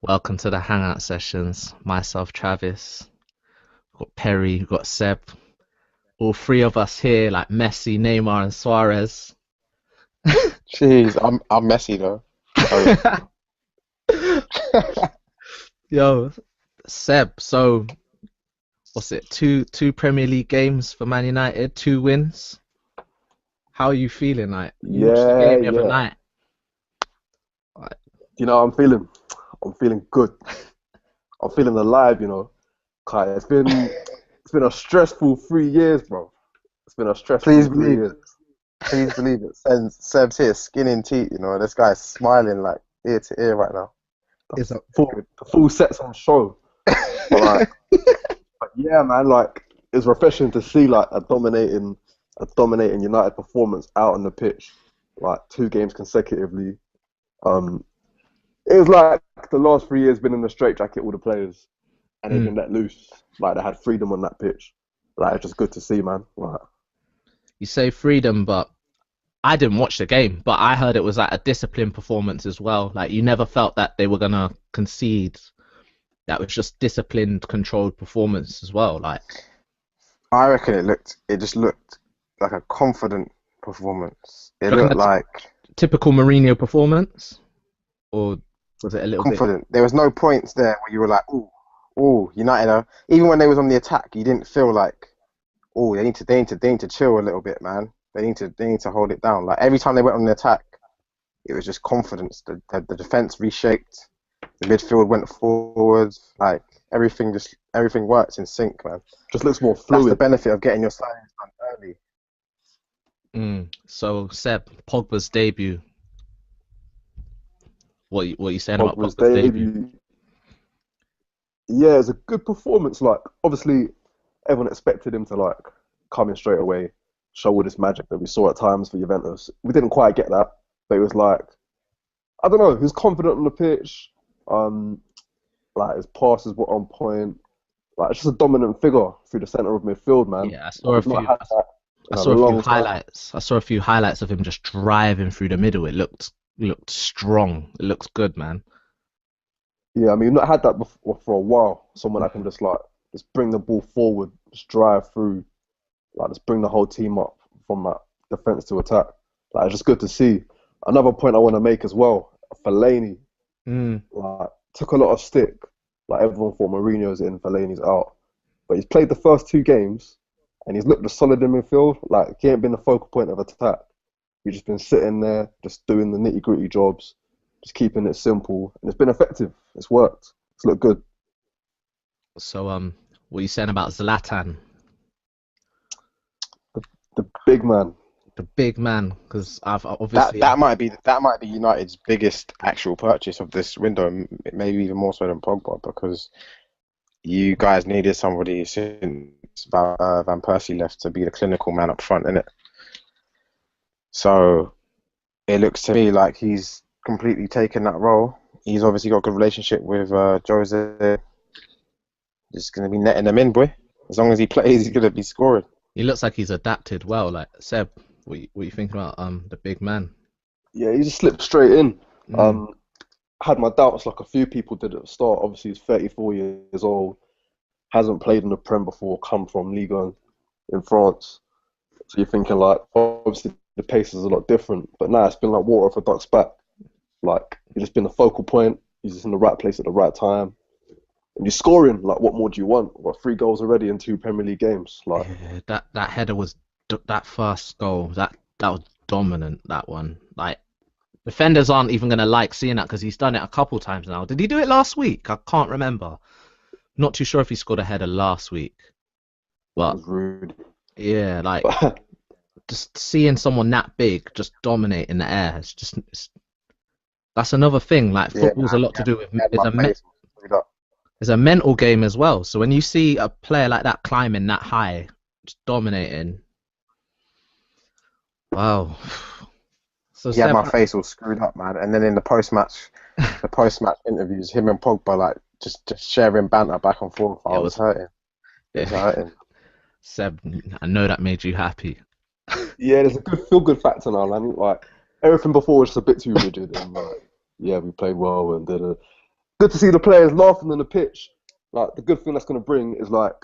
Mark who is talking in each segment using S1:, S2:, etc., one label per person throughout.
S1: Welcome to the Hangout Sessions. Myself, Travis, we've got Perry, we've got Seb. All three of us here, like Messi, Neymar, and Suarez.
S2: Jeez, I'm messy though. Sorry.
S1: Yo, Seb. So, what's it? Two Premier League games for Man United, two wins. How are you feeling? Like you watched the
S2: Yeah,
S1: game the other
S2: yeah.
S1: night. Like,
S2: You know, I'm feeling good. I'm feeling alive. Kai, it's been a stressful 3 years, bro. It's been a stressful
S3: Please
S2: three
S3: believe
S2: years.
S3: it. Please believe it. Seb's here, skin in teeth. This guy's smiling like ear to ear right now.
S2: The
S1: it's a,
S2: full sets on show. But but yeah, man, like it's refreshing to see like a dominating United performance out on the pitch, like 2 games consecutively. Um, it was like the last 3 years been in the straitjacket, all the players, and they've
S1: mm.
S2: been let loose. Like they had freedom on that pitch. Like it's just good to see, man. Like,
S1: You say freedom, but I didn't watch the game, but I heard it was like a disciplined performance as well. Like you never felt that they were gonna concede. That was just disciplined, controlled performance as well. Like
S3: I reckon it just looked like a confident performance. It
S1: do you reckon
S3: looked
S1: that's
S3: like
S1: typical Mourinho performance, or was it a little bit?
S3: confident. There was no points there where you were like, ooh, United are. Even when they was on the attack, you didn't feel like, oh, they need to chill a little bit, man. They need to hold it down. Like every time they went on the attack, it was just confidence. The defense reshaped. The midfield went forward. Like everything works in sync, man.
S2: just looks more
S3: That's the
S2: fluid.
S3: benefit of getting your signings done early.
S1: So Seb, Pogba's debut. What you saying about
S2: Pogba's
S1: Pogba's debut?
S2: debut. Yeah, it's a good performance. Like obviously, everyone expected him to like come in straight away, show all this magic that we saw at times for Juventus. We didn't quite get that, but it was like I don't know. He was confident on the pitch. Um, like his passes were on point. Like it's just a dominant figure through the centre of midfield, man.
S1: Yeah, I saw
S2: Like,
S1: a
S2: we've not
S1: few.
S2: had that
S1: I
S2: in a
S1: saw a few
S2: long time.
S1: highlights. I saw a few highlights of him just driving through the middle. It looked strong. It looks good, man.
S2: Yeah, I mean, we've not had that before for a while. Someone that can just bring the ball forward, just drive through, like just bring the whole team up from that defense to attack. Like it's just good to see. Another point I want to make as well, Fellaini,
S1: Mm.
S2: like took a lot of stick. Like everyone thought Mourinho's in, Fellaini's out. But he's played the first 2 games and he's looked solid in midfield. Like he ain't been the focal point of attack. He's just been sitting there, just doing the nitty gritty jobs, just keeping it simple, and it's been effective. It's worked. It's looked good.
S1: So what are you saying about Zlatan,
S2: The big man.
S1: the big man? Because I've
S3: That
S1: obviously
S3: that might be that might be United's biggest actual purchase of this window, maybe even more so than Pogba, because you guys needed somebody since Van Persie left to be the clinical man up front, innit? So it looks to me like he's completely taken that role. He's obviously got a good relationship with Jose. Just gonna be netting them in, boy. As long as he plays, he's gonna be scoring.
S1: he looks like he's adapted well. Like Seb, what you think about the big man?
S2: Yeah, he just slipped straight in.
S1: Mm.
S2: Um, had my doubts, like a few people did at the start. Obviously, he's 34 years old, hasn't played in the Prem before, come from Ligue 1 in France. So you're thinking like, obviously the pace is a lot different. But now it's been like water off a duck's back. Like he's just been the focal point. He's just in the right place at the right time. And you're scoring. Like, what more do you want? What 3 goals already in 2 Premier League games? Like,
S1: Yeah, that header was that first goal. That was dominant. That one. Like defenders aren't even gonna like seeing that because he's done it a couple times now. Did he do it last week? I can't remember. Not too sure if he scored a header last week.
S2: it
S1: But
S2: was rude.
S1: yeah, like
S2: But
S1: just seeing someone that big just dominate in the air. That's another thing. Like
S3: Yeah,
S1: football's a lot to do with
S3: he had my face screwed up.
S1: it's a mental game as well. So when you see a player like that climbing that high, just dominating, wow. So
S3: He had
S1: Seb,
S3: my face all screwed up, man. And then in the post match interviews, him and Pogba like just sharing banter back and forth. I
S1: it
S3: was
S1: was
S3: hurting. It was hurting.
S1: Seb. I know that made you happy.
S2: yeah, there's a good feel good factor now, man. Like everything before was just a bit too rigid, and like, yeah, we played well and did it. good to see the players laughing on the pitch. Like the good thing that's gonna bring is like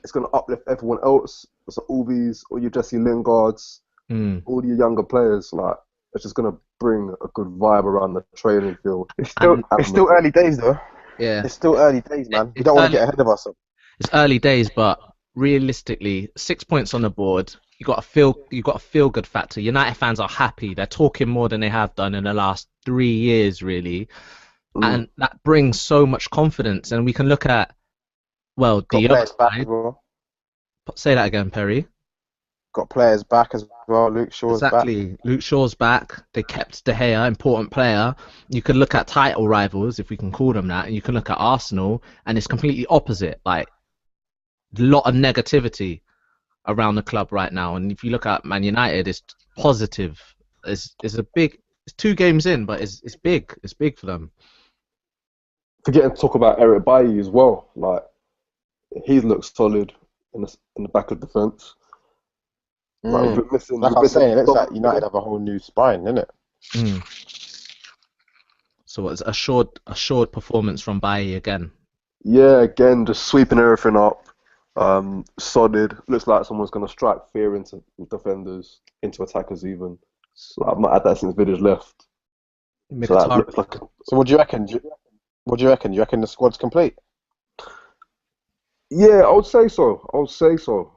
S2: it's gonna uplift everyone else. So all these, all your Jesse Lingards,
S1: Mm.
S2: all your younger players. Like it's just gonna bring a good vibe around the training field.
S3: It's still
S1: And
S3: it's still early days though.
S1: yeah,
S3: It's still early days, man. We
S1: it's
S3: don't want to
S1: early.
S3: get ahead of ourselves.
S1: It's early days, but realistically, 6 points on the board. You got a feel good factor. United fans are happy. They're talking more than they have done in the last 3 years, really,
S2: Mm.
S1: and that brings so much confidence. And we can look at
S3: Got
S1: the other
S3: players back as
S1: side.
S3: well.
S1: Say that again, Perry.
S3: Got players back as well. Luke Shaw's back.
S1: Exactly. Luke Shaw's back. They kept De Gea, important player. You could look at title rivals, if we can call them that, and you can look at Arsenal, and it's completely opposite. Like a lot of negativity around the club right now. And if you look at Man United, it's positive. It's a big. It's 2 games in, but it's big. It's big for them.
S2: Forgetting to talk about Eric Bailly as well. Like he looks solid in the back of defence. Like
S3: Mm.
S2: we're missing.
S3: Like I was saying, it looks like United have a whole new spine, innit?
S1: Mm. So it's assured performance from Bailly again.
S2: Yeah, again, just sweeping everything up. Solid. Looks like someone's gonna strike fear into defenders, into attackers even. Like, I've not had that since Vidic left. So that looks like
S3: So what do you reckon? What do you reckon? Do you reckon the squad's complete?
S2: yeah, I would say so. I would say so.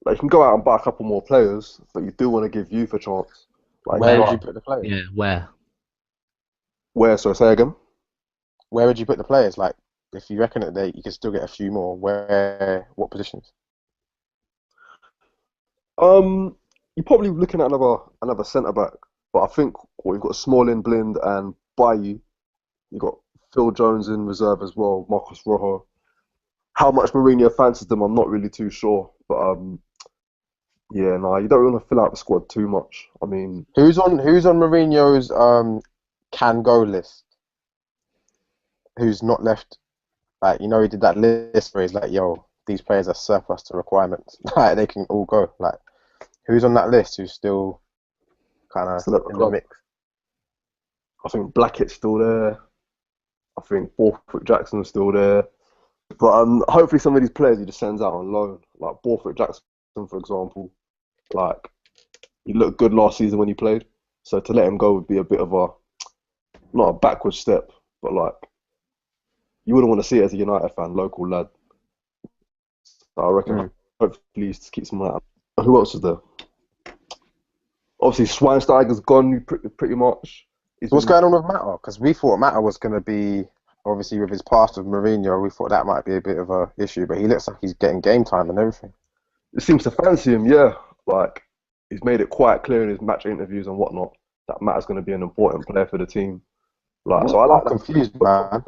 S2: Like you can go out and buy a couple more players, but you do want to give youth a chance. Like
S3: Where would
S1: Where?
S3: you put the players?
S1: Yeah, where?
S2: where? So say again.
S3: Where would you put the players? Like, if you reckon that you could still get a few more, where? What positions?
S2: You're probably looking at another centre back, but I think you've got Smalling, Blind, and Bailly. You've got Phil Jones in reserve as well, Marcus Rojo. How much Mourinho fancies them, I'm not really too sure, but yeah, no, you don't want to fill out the squad too much. I mean,
S3: Who's on Mourinho's can go list? Who's not left? Like, you know, he did that list where he's like, yo, these players are surplus to requirements. Like, they can all go. Like, who's on that list who's still kind of
S2: still at the
S3: in the
S2: club.
S3: mix?
S2: I think Blackett's still there. I think Borthwick Jackson's still there. But hopefully some of these players he just sends out on loan, like Borthwick Jackson, for example. Like he looked good last season when he played, so to let him go would be a bit of a not a backward step, but like you wouldn't want to see it as a United fan, local lad. So I reckon hopefully he just keeps him out. Who else is there? Obviously Schweinsteiger's gone pretty much.
S3: What's going on with Mata? Because we thought Mata was going to be, obviously with his past with Mourinho, we thought that might be a bit of a issue, but he looks like he's getting game time and everything.
S2: It seems to fancy him, yeah. Like he's made it quite clear in his match interviews and whatnot that Mata's going to be an important player for the team. Like, so I like
S3: I'm confused, man.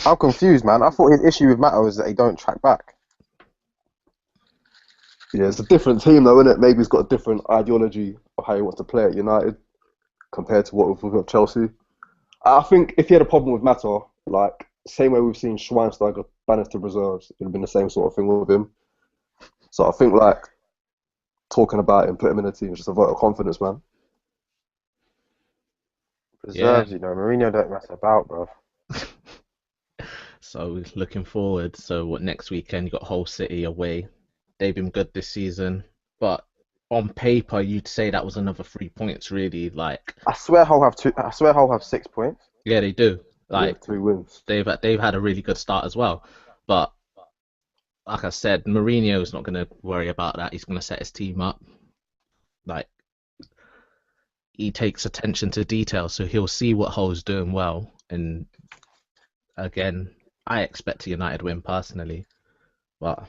S3: I'm confused, man. I thought his issue with Mata was that he don't track back.
S2: Yeah, it's a different team though, isn't it? Maybe he's got a different ideology of how he wants to play at United compared to what we've got at Chelsea. I think if he had a problem with Mata, like same way we've seen Schweinsteiger banished to reserves, it would have been the same sort of thing with him. So I think like talking about him, put him in the team is just a vote of confidence, man.
S3: Reserves, you know, Mourinho don't mess about, bro.
S1: So looking forward. So what next weekend? You got Hull City away. They've been good this season, but on paper you'd say that was another 3 points, really. Like
S3: I swear Hull have two. I swear Hull have 6 points.
S1: yeah, they do. Like
S2: Yeah, 3 wins.
S1: they've had a really good start as well. But like I said, Mourinho's not going to worry about that. He's going to set his team up. Like he takes attention to detail, so he'll see what Hull's doing well. And again, I expect a United win personally, but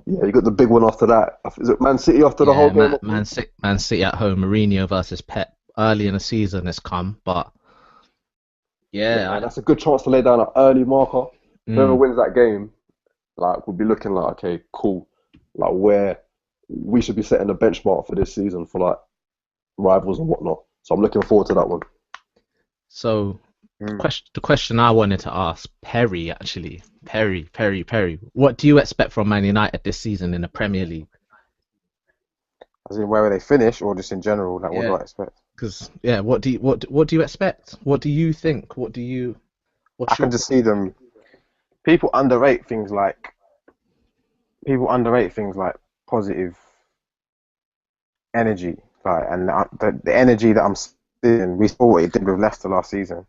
S2: Yeah, you got the big one after that. Is it Man City after the
S1: yeah,
S2: whole game?
S1: Man City at home, Mourinho versus Pep. Early in the season has come, but
S2: Yeah, that's a good chance to lay down an early marker. Whoever
S1: mm,
S2: wins that game, like, we'll be looking like, okay, cool. Like, where we should be setting a benchmark for this season for, like, rivals and whatnot. So I'm looking forward to that one.
S1: so the question I wanted to ask Perry actually, Perry, what do you expect from Man United this season in the Premier League?
S3: As in where they finish, or just in general, like what do
S1: Yeah,
S3: I expect?
S1: because yeah, what do you expect? What do you think?
S3: I
S1: What's
S3: can
S1: your
S3: just see them. People underrate things like people underrate things like positive energy, like and the energy that I'm seeing. We saw what it did with Leicester last season,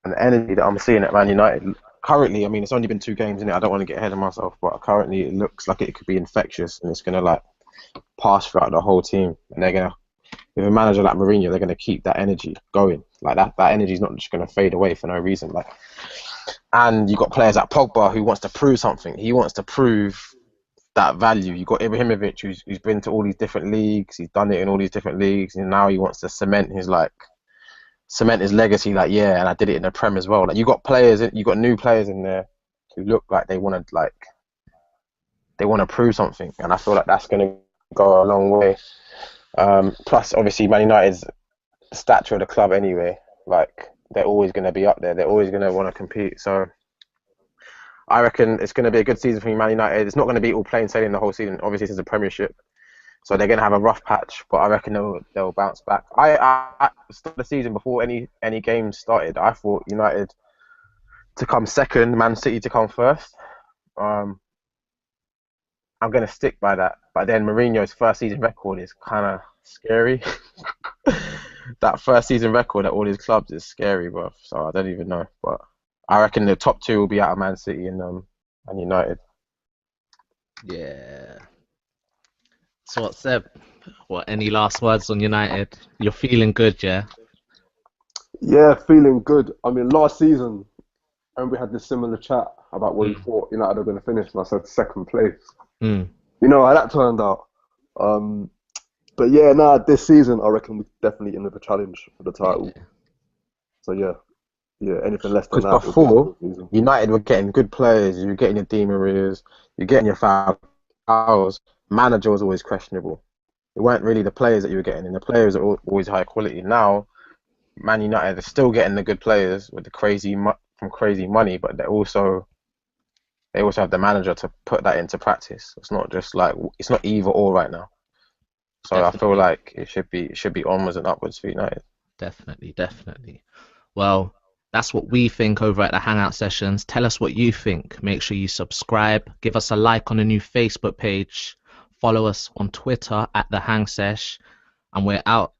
S3: and the energy that I'm seeing at Man United currently. I mean, it's only been 2 games in it. I don't want to get ahead of myself, but currently it looks like it could be infectious, and it's gonna like pass throughout the whole team, and they're gonna. With a manager like Mourinho, they're going to keep that energy going. Like that energy is not just going to fade away for no reason. Like, and you got players like Pogba who wants to prove something. He wants to prove that value. You got Ibrahimovic who's been to all these different leagues. He's done it in all these different leagues, and now he wants to cement his legacy. Like, yeah, and I did it in the Prem as well. Like, you got new players in there who look like they want to prove something, and I feel like that's going to go a long way. Plus, obviously, Man United's stature of the club anyway. Like, they're always going to be up there. They're always going to want to compete. So I reckon it's going to be a good season for Man United. It's not going to be all plain sailing the whole season. Obviously, this is a Premiership, so they're going to have a rough patch. But I reckon they'll bounce back. I start the season before any games started. I thought United to come second, Man City to come first. Um, I'm going to stick by that. But then Mourinho's first season record is kind of scary. That first season record at all his clubs is scary, bro. So I don't even know. But I reckon the top two will be out of Man City and United.
S1: yeah? So what, Seb? What, any last words on United? You're feeling good, yeah?
S2: Yeah, feeling good. I mean, last season, and we had this similar chat about where we
S1: Mm,
S2: thought United were going to finish, and I said second place.
S1: mm.
S2: You know how that turned out. Um, but yeah, this season I reckon we're definitely in with a challenge for the title.
S1: Yeah,
S2: So yeah, anything less than
S3: Because
S2: that would be a
S3: before,
S2: poor season.
S3: United were getting good players. You were getting your Di Marias, you're getting your Fouls. Manager was always questionable. It weren't really the players that you were getting, and the players are always high quality. Now, Man United are still getting the good players with the from crazy money, but they also have the manager to put that into practice. It's not just like it's not either or right now. So I feel
S1: definitely,
S3: like it should be onwards and upwards for United.
S1: definitely. Well, that's what we think over at the Hangout Sessions. Tell us what you think. Make sure you subscribe, give us a like on the new Facebook page, follow us on Twitter at the Hang Sesh, and we're out.